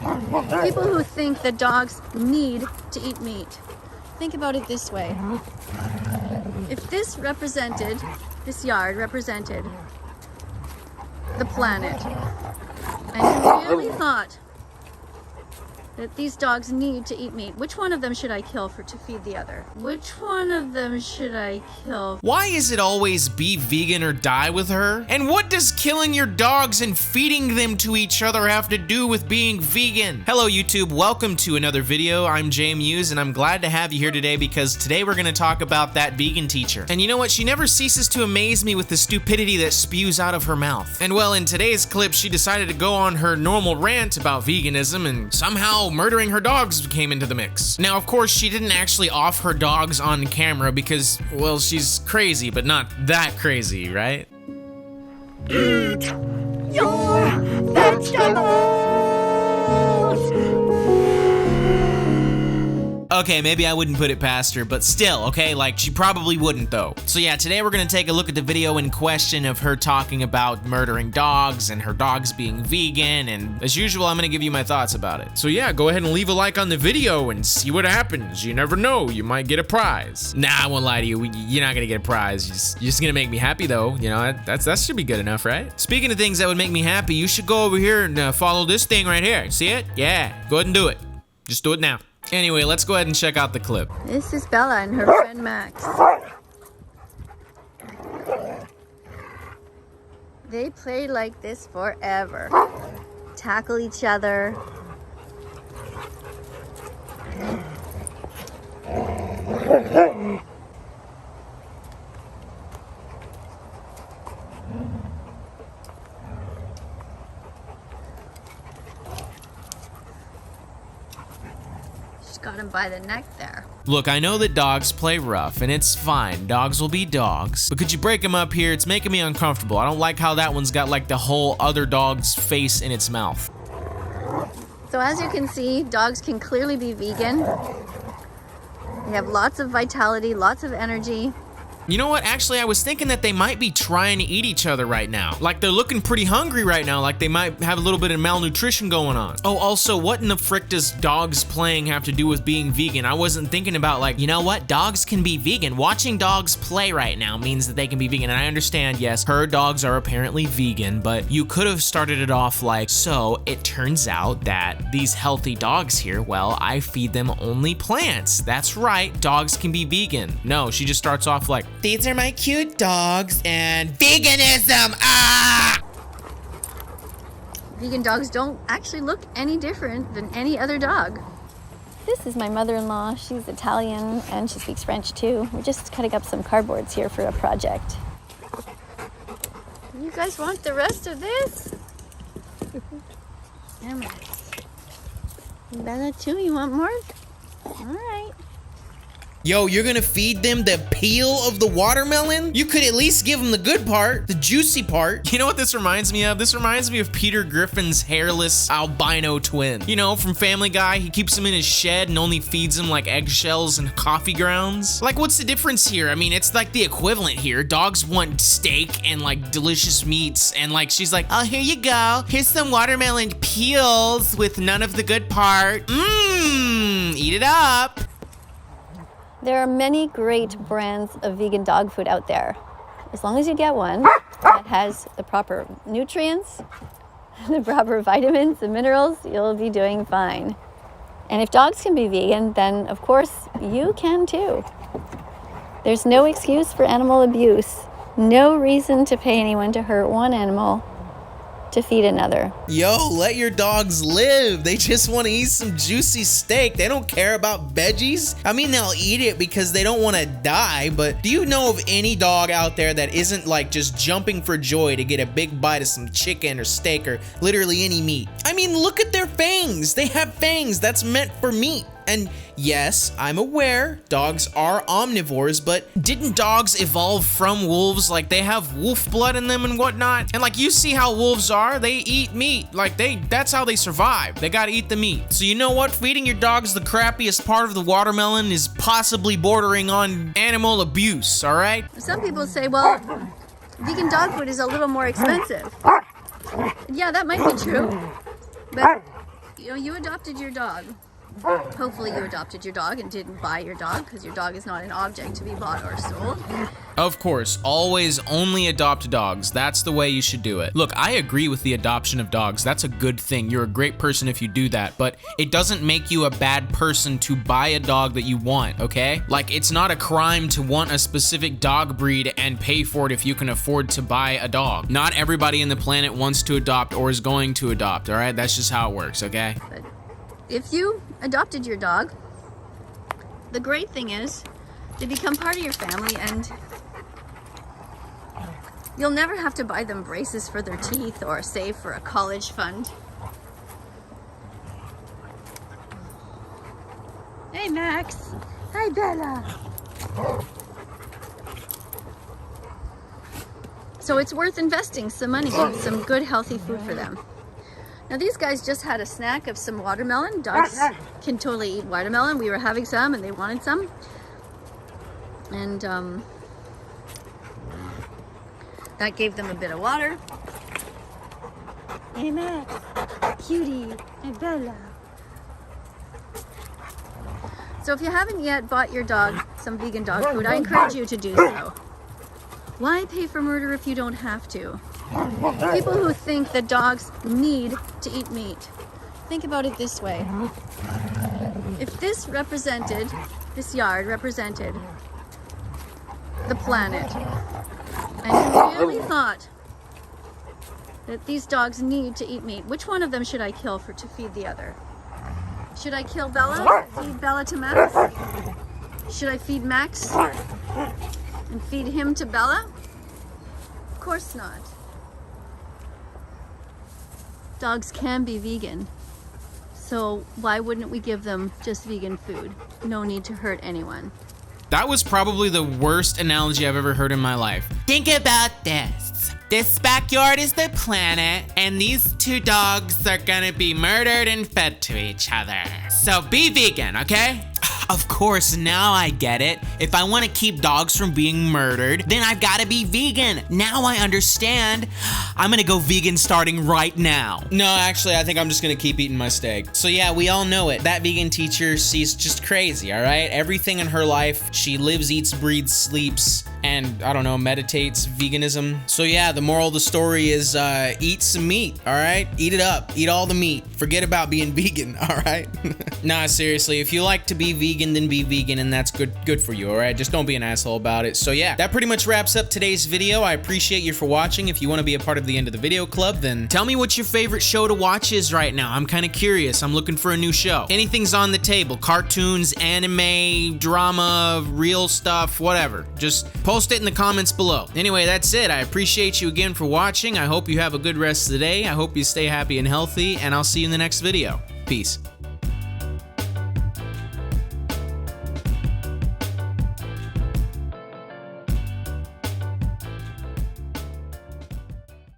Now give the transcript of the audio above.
People who think that dogs need to eat meat, think about it this way. If this yard represented the planet, and you really thought that these dogs need to eat meat, which one of them should I kill to feed the other? Which one of them should I kill? Why is it always be vegan or die with her? And what does killing your dogs and feeding them to each other have to do with being vegan? Hello YouTube, welcome to another video. I'm Jaymuse and I'm glad to have you here today because today we're gonna talk about that vegan teacher. And you know what? She never ceases to amaze me with the stupidity that spews out of her mouth. And well, in today's clip, she decided to go on her normal rant about veganism and somehow murdering her dogs came into the mix. Now, of course, she didn't actually off her dogs on camera because, well, she's crazy, but not that crazy, right? Eat your vegetables! Okay, maybe I wouldn't put it past her, but still, okay, like, she probably wouldn't though. So yeah, today we're gonna take a look at the video in question of her talking about murdering dogs and her dogs being vegan, and as usual, I'm gonna give you my thoughts about it. So yeah, go ahead and leave a like on the video and see what happens. You never know, you might get a prize. Nah, I won't lie to you, you're not gonna get a prize. You're just gonna make me happy though, you know, that should be good enough, right? Speaking of things that would make me happy, you should go over here and follow this thing right here. See it? Yeah, go ahead and do it. Just do it now. Anyway, let's go ahead and check out the clip. This is Bella and her friend Max. They play like this forever. Tackle each other. Got him by the neck there. Look, I know that dogs play rough, and it's fine. Dogs will be dogs. But could you break them up here? It's making me uncomfortable. I don't like how that one's got like the whole other dog's face in its mouth. So as you can see, dogs can clearly be vegan. They have lots of vitality, lots of energy. You know what? Actually, I was thinking that they might be trying to eat each other right now. Like they're looking pretty hungry right now, like they might have a little bit of malnutrition going on. Oh, also, what in the frick does dogs playing have to do with being vegan? I wasn't thinking about like, you know what? Dogs can be vegan. Watching dogs play right now means that they can be vegan. And I understand, yes, her dogs are apparently vegan, but you could have started it off like, so it turns out that these healthy dogs here, well, I feed them only plants. That's right, dogs can be vegan. No, she just starts off like, these are my cute dogs and veganism, ah! Vegan dogs don't actually look any different than any other dog. This is my mother-in-law. She's Italian and she speaks French too. We're just cutting up some cardboards here for a project. You guys want the rest of this? Damn it. Bella too, you want more? All right. Yo, you're gonna feed them the peel of the watermelon? You could at least give them the good part, the juicy part. You know what this reminds me of? This reminds me of Peter Griffin's hairless albino twin. You know, from Family Guy, he keeps him in his shed and only feeds him like eggshells and coffee grounds. Like, what's the difference here? I mean, it's like the equivalent here. Dogs want steak and like delicious meats, and like she's like, oh, here you go. Here's some watermelon peels with none of the good part. Mmm, eat it up. There are many great brands of vegan dog food out there. As long as you get one that has the proper nutrients, the proper vitamins and minerals, you'll be doing fine. And if dogs can be vegan, then of course you can too. There's no excuse for animal abuse. No reason to pay anyone to hurt one animal to feed another. Yo, let your dogs live. They just want to eat some juicy steak. They don't care about veggies. I mean, they'll eat it because they don't want to die, but do you know of any dog out there that isn't like just jumping for joy to get a big bite of some chicken or steak or literally any meat? I mean, look at their fangs. They have fangs that's meant for meat. And yes, I'm aware dogs are omnivores, but didn't dogs evolve from wolves? Like, they have wolf blood in them and whatnot. And like, you see how wolves are, they eat meat. Like, that's how they survive. They gotta eat the meat. So you know what? Feeding your dogs the crappiest part of the watermelon is possibly bordering on animal abuse, all right? Some people say, well, vegan dog food is a little more expensive. Yeah, that might be true. But you adopted your dog. Hopefully you adopted your dog and didn't buy your dog, because your dog is not an object to be bought or sold. Of course, always only adopt dogs. That's the way you should do it. Look, I agree with the adoption of dogs. That's a good thing. You're a great person if you do that, but it doesn't make you a bad person to buy a dog that you want, okay? Like, it's not a crime to want a specific dog breed and pay for it if you can afford to buy a dog. Not everybody in the planet wants to adopt or is going to adopt, all right? That's just how it works, okay? But if you adopted your dog, the great thing is they become part of your family, and you'll never have to buy them braces for their teeth or save for a college fund. Hey, Max. Hi, Bella. So it's worth investing some money in some good, healthy food for them. Now these guys just had a snack of some watermelon. Dogs can totally eat watermelon. We were having some and they wanted some. And that gave them a bit of water. Hey Max, cutie, hey Bella. So if you haven't yet bought your dog some vegan dog food, I encourage you to do so. Why pay for murder if you don't have to? People who think that dogs need to eat meat, think about it this way. If this yard represented the planet, and you really thought that these dogs need to eat meat, which one of them should I kill to feed the other? Should I kill Bella, feed Bella to Max? Should I feed Max and feed him to Bella? Of course not. Dogs can be vegan, so why wouldn't we give them just vegan food? No need to hurt anyone. That was probably the worst analogy I've ever heard in my life. Think about this. This backyard is the planet, and these two dogs are gonna be murdered and fed to each other. So be vegan, okay? Of course, now I get it. If I want to keep dogs from being murdered, then I've got to be vegan. Now I understand. I'm gonna go vegan starting right now. No, actually, I think I'm just gonna keep eating my steak. So yeah, we all know it. That vegan teacher, she's just crazy, all right? Everything in her life, she lives, eats, breathes, sleeps, and I don't know, meditates veganism. So yeah, the moral of the story is eat some meat, all right? Eat it up. Eat all the meat. Forget about being vegan, all right? Nah, seriously, if you like to be vegan, then be vegan, and that's good for you, all right? Just don't be an asshole about it. So yeah, that pretty much wraps up today's video. I appreciate you for watching. If you want to be a part of the End of the Video Club, then tell me what your favorite show to watch is right now. I'm kind of curious. I'm looking for a new show. Anything's on the table. Cartoons, anime, drama, real stuff, whatever. Just post it in the comments below. Anyway, that's it. I appreciate you again for watching. I hope you have a good rest of the day. I hope you stay happy and healthy, and I'll see you in the next video. Peace.